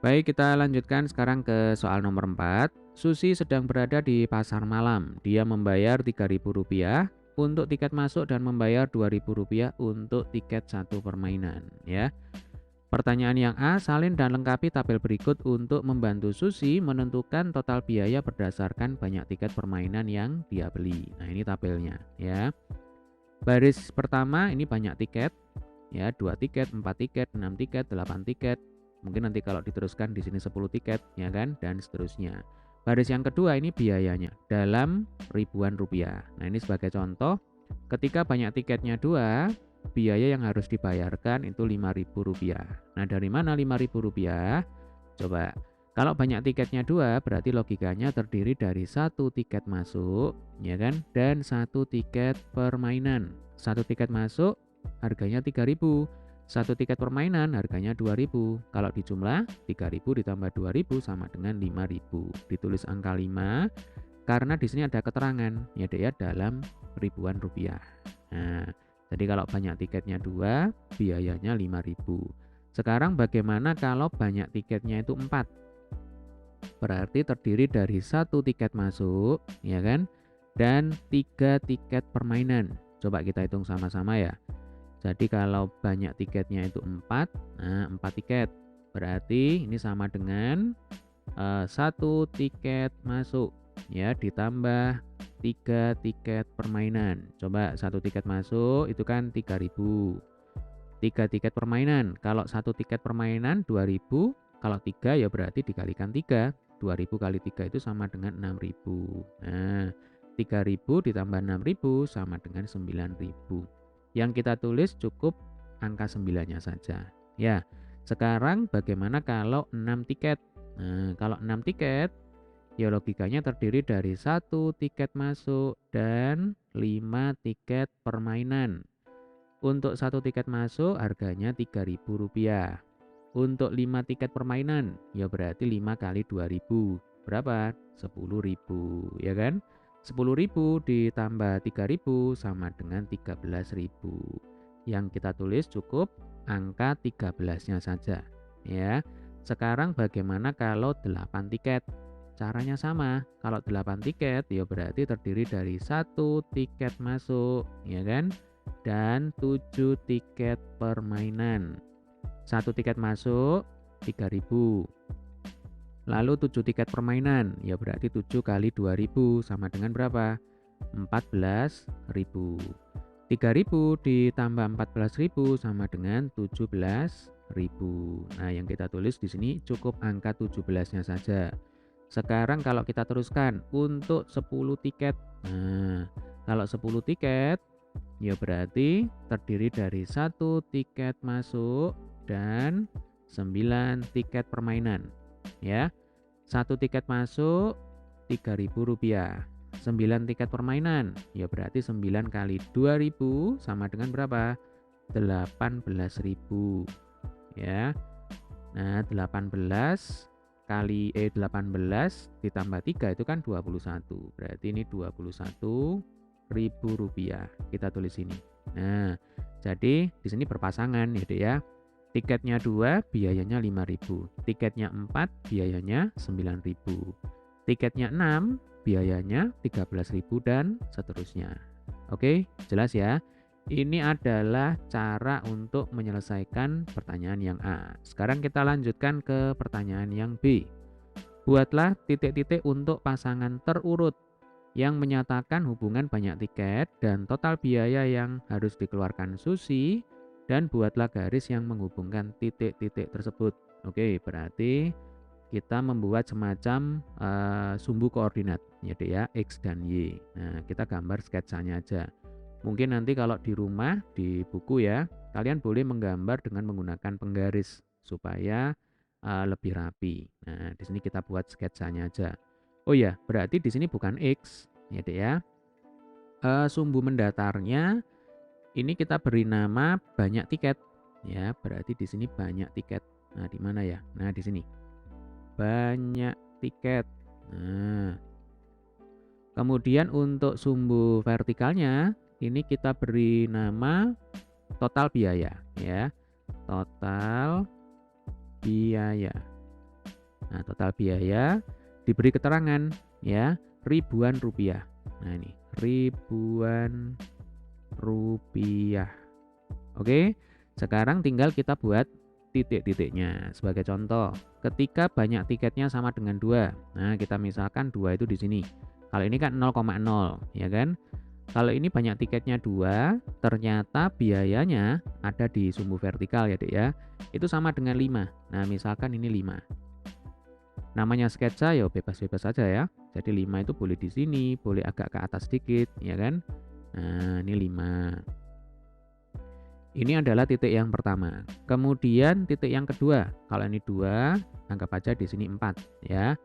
Baik, kita lanjutkan sekarang ke soal nomor 4. Susi sedang berada di pasar malam. Dia membayar Rp3.000 untuk tiket masuk dan membayar Rp2.000 untuk tiket satu permainan, ya. Pertanyaan yang A, salin dan lengkapi tabel berikut untuk membantu Susi menentukan total biaya berdasarkan banyak tiket permainan yang dia beli. Nah, ini tabelnya, ya. Baris pertama ini banyak tiket, ya, 2 tiket, 4 tiket, 6 tiket, 8 tiket. Mungkin nanti kalau diteruskan di sini 10 tiket, ya kan, dan seterusnya. Baris yang kedua ini biayanya dalam ribuan rupiah. Nah, ini sebagai contoh, ketika banyak tiketnya 2, biaya yang harus dibayarkan itu Rp5.000. Nah, dari mana Rp5.000? Coba, kalau banyak tiketnya 2, berarti logikanya terdiri dari satu tiket masuk, ya kan, dan satu tiket permainan. Satu tiket masuk harganya 3.000. Satu tiket permainan harganya 2.000. Kalau dijumlah 3.000 ditambah 2.000 sama dengan 5.000. Ditulis angka 5 karena di sini ada keterangan, ya Dek ya, dalam ribuan rupiah. Nah, jadi kalau banyak tiketnya 2, biayanya 5.000. Sekarang bagaimana kalau banyak tiketnya itu 4? Berarti terdiri dari satu tiket masuk, ya kan? Dan 3 tiket permainan. Coba kita hitung sama-sama ya. Jadi kalau banyak tiketnya itu 4, nah 4 tiket. Berarti ini sama dengan satu tiket masuk, ya, ditambah 3 tiket permainan. Coba satu tiket masuk itu kan 3.000. 3 tiket permainan. Kalau satu tiket permainan 2.000, kalau 3 ya berarti dikalikan 3. 2.000 kali 3 itu sama dengan 6.000. Nah, 3.000 ditambah 6.000 sama dengan 9.000. Yang kita tulis cukup angka 9-nya saja. Ya, sekarang bagaimana kalau 6 tiket? Nah, kalau 6 tiket, ya logikanya terdiri dari satu tiket masuk dan 5 tiket permainan. Untuk satu tiket masuk harganya Rp3.000. Untuk 5 tiket permainan, ya berarti 5 kali 2.000. Berapa? 10.000, ya kan? 10.000 ditambah 3.000 sama dengan 13.000. Yang kita tulis cukup angka 13-nya saja, ya. Sekarang bagaimana kalau 8 tiket? Caranya sama. Kalau 8 tiket ya berarti terdiri dari satu tiket masuk, ya kan? Dan 7 tiket permainan. Satu tiket masuk 3.000. Lalu 7 tiket permainan, ya berarti 7 kali 2.000 sama dengan berapa? 14.000. 3.000 ditambah 14.000 sama dengan 17.000. Nah, yang kita tulis di sini cukup angka 17-nya saja. Sekarang kalau kita teruskan untuk 10 tiket. Nah, kalau 10 tiket ya berarti terdiri dari satu tiket masuk dan 9 tiket permainan, ya. Satu tiket masuk Rp3.000. 9 tiket permainan, ya berarti 9 kali 2.000 sama dengan berapa? 18.000, ya. Nah, 18 ditambah 3 itu kan 21. Berarti ini Rp21.000. Kita tulis ini. Nah, jadi di sini berpasangan ya, Dek ya. Tiketnya 2, biayanya 5.000. Tiketnya 4, biayanya 9.000. Tiketnya 6, biayanya 13.000 dan seterusnya. Oke, jelas ya? Ini adalah cara untuk menyelesaikan pertanyaan yang A. Sekarang kita lanjutkan ke pertanyaan yang B. Buatlah titik-titik untuk pasangan terurut yang menyatakan hubungan banyak tiket dan total biaya yang harus dikeluarkan Susi, dan buatlah garis yang menghubungkan titik-titik tersebut. Oke, berarti kita membuat semacam sumbu koordinat, ya Dek ya, X dan Y. Nah, kita gambar sketsanya aja. Mungkin nanti kalau di rumah, di buku ya, kalian boleh menggambar dengan menggunakan penggaris supaya lebih rapi. Nah, di sini kita buat sketsanya aja. Oh ya, berarti di sini bukan X, ya Dek ya. Sumbu mendatarnya ini kita beri nama banyak tiket, ya. Berarti di sini banyak tiket. Nah, di mana ya? Nah, di sini. Banyak tiket. Nah, kemudian untuk sumbu vertikalnya ini kita beri nama total biaya, ya. Total biaya. Nah, total biaya diberi keterangan ya, ribuan rupiah. Nah, ini ribuan rupiah. Oke, sekarang tinggal kita buat titik-titiknya. Sebagai contoh, ketika banyak tiketnya sama dengan 2. Nah, kita misalkan 2 itu di sini. Kalau ini kan 0,0, ya kan? Kalau ini banyak tiketnya 2, ternyata biayanya ada di sumbu vertikal ya, Dek ya. Itu sama dengan 5. Nah, misalkan ini 5. Namanya sketsa ya bebas-bebas saja ya. Jadi 5 itu boleh di sini, boleh agak ke atas sedikit, ya kan? Nah, ini 5. Ini adalah titik yang pertama. Kemudian titik yang kedua, kalau ini 2, anggap aja di sini 4 ya.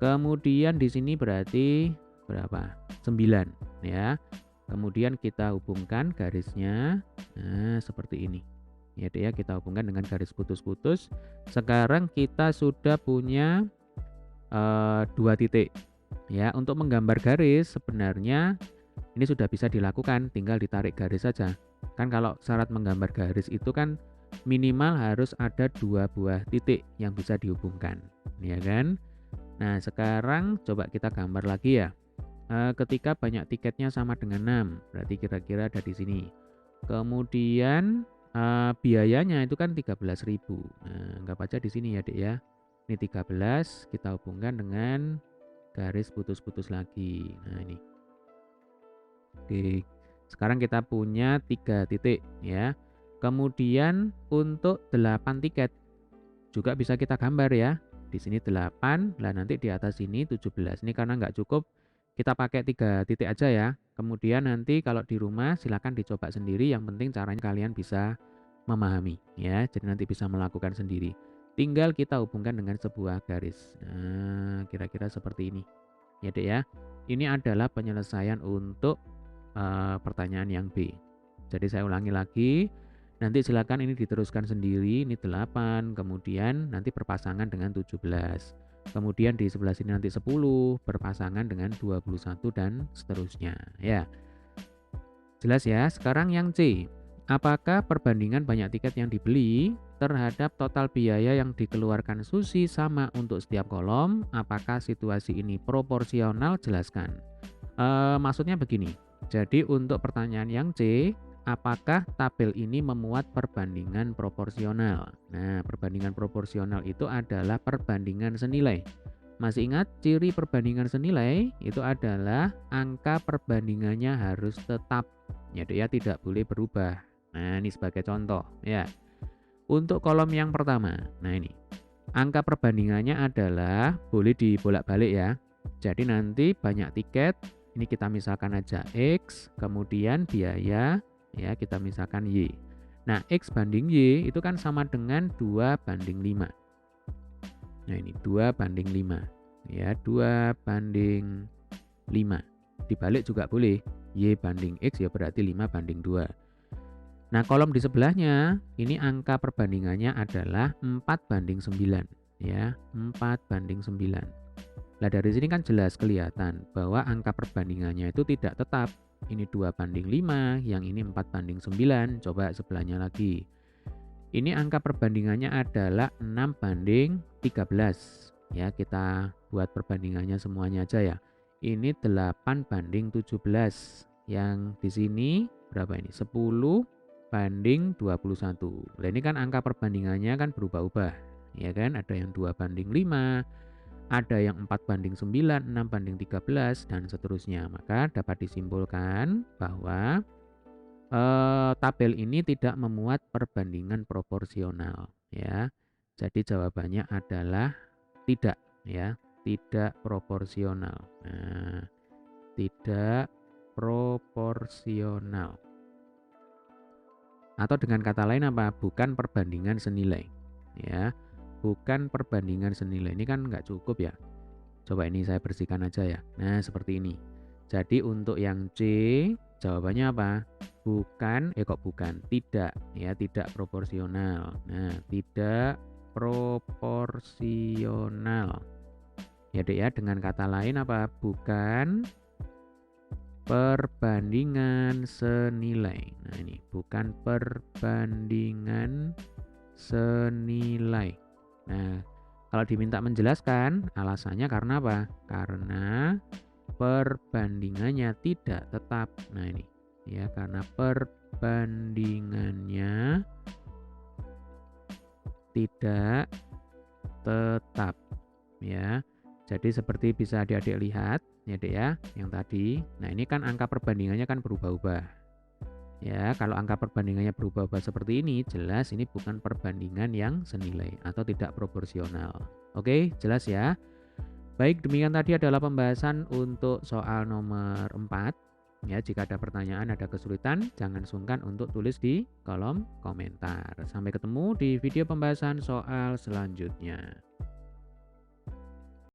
Kemudian di sini berarti berapa? 9 ya. Kemudian kita hubungkan garisnya. Nah, seperti ini. Ya, Dek ya, kita hubungkan dengan garis putus-putus. Sekarang kita sudah punya 2 titik. Ya, untuk menggambar garis sebenarnya ini sudah bisa dilakukan, tinggal ditarik garis saja. Kan kalau syarat menggambar garis itu kan minimal harus ada 2 buah titik yang bisa dihubungkan, ya kan? Nah, sekarang coba kita gambar lagi ya. Ketika banyak tiketnya sama dengan 6, berarti kira-kira ada di sini. Kemudian biayanya itu kan 13.000. Nah, anggap aja di sini ya, Dek ya. Ini 13 kita hubungkan dengan garis putus-putus lagi. Nah, ini. Oke, sekarang kita punya 3 titik ya. Kemudian untuk 8 tiket juga bisa kita gambar ya. Di sini 8, lah nanti di atas ini 17. Ini karena nggak cukup, kita pakai 3 titik aja ya. Kemudian nanti kalau di rumah silakan dicoba sendiri, yang penting caranya kalian bisa memahami ya. Jadi nanti bisa melakukan sendiri. Tinggal kita hubungkan dengan sebuah garis. Nah, kira-kira seperti ini. Ya, Dek ya. Ini adalah penyelesaian untuk pertanyaan yang B. Jadi saya ulangi lagi, nanti silakan ini diteruskan sendiri, ini 8, kemudian nanti berpasangan dengan 17. Kemudian di sebelah sini nanti 10, berpasangan dengan 21 dan seterusnya. Ya, jelas ya. Sekarang yang C, apakah perbandingan banyak tiket yang dibeli terhadap total biaya yang dikeluarkan Susi sama untuk setiap kolom? Apakah situasi ini proporsional? Jelaskan. Maksudnya begini. Jadi untuk pertanyaan yang C, apakah tabel ini memuat perbandingan proporsional? Nah, perbandingan proporsional itu adalah perbandingan senilai. Masih ingat ciri perbandingan senilai? Itu adalah angka perbandingannya harus tetap. Ya, Dek ya, tidak boleh berubah. Nah, ini sebagai contoh ya. Untuk kolom yang pertama, nah ini. Angka perbandingannya adalah boleh dibolak-balik ya. Jadi nanti banyak tiket, ini kita misalkan aja X, kemudian biaya, ya kita misalkan Y. Nah, X banding Y itu kan sama dengan 2 banding 5. Nah, ini 2 banding 5. Ya, 2 banding 5. Dibalik juga boleh. Y banding X ya berarti 5 banding 2. Nah, kolom di sebelahnya, ini angka perbandingannya adalah 4 banding 9. Ya, 4 banding 9. Nah, dari sini kan jelas kelihatan bahwa angka perbandingannya itu tidak tetap. Ini 2 banding 5, yang ini 4 banding 9. Coba sebelahnya lagi. Ini angka perbandingannya adalah 6 banding 13. Ya, kita buat perbandingannya semuanya aja ya. Ini 8 banding 17. Yang di sini berapa ini? 10 banding 21. Nah, ini kan angka perbandingannya kan berubah-ubah. Ya kan? Ada yang 2 banding 5. Ada yang 4 banding 9, 6 banding 13, dan seterusnya. Maka dapat disimpulkan bahwa tabel ini tidak memuat perbandingan proporsional. Ya, jadi jawabannya adalah tidak, ya, tidak proporsional. Nah, tidak proporsional. Atau dengan kata lain apa? Bukan perbandingan senilai. Ya. Bukan perbandingan senilai. Ini kan nggak cukup ya. Coba ini saya bersihkan aja ya. Nah, seperti ini. Jadi untuk yang C, jawabannya apa? Bukan, kok bukan? Tidak, ya, tidak proporsional. Nah, tidak proporsional. Ya, Dek ya, dengan kata lain apa? Bukan perbandingan senilai. Nah, ini bukan perbandingan senilai. Nah, Kalau diminta menjelaskan, alasannya karena apa? Karena perbandingannya tidak tetap. Nah, ini ya, karena perbandingannya tidak tetap ya. Jadi seperti bisa adik-adik lihat ya Dek ya, yang tadi. Nah, ini kan angka perbandingannya kan berubah-ubah. Ya, kalau angka perbandingannya berubah-ubah seperti ini, jelas ini bukan perbandingan yang senilai atau tidak proporsional. Oke, jelas ya. Baik, demikian tadi adalah pembahasan untuk soal nomor 4. Ya, jika ada pertanyaan, ada kesulitan, jangan sungkan untuk tulis di kolom komentar. Sampai ketemu di video pembahasan soal selanjutnya.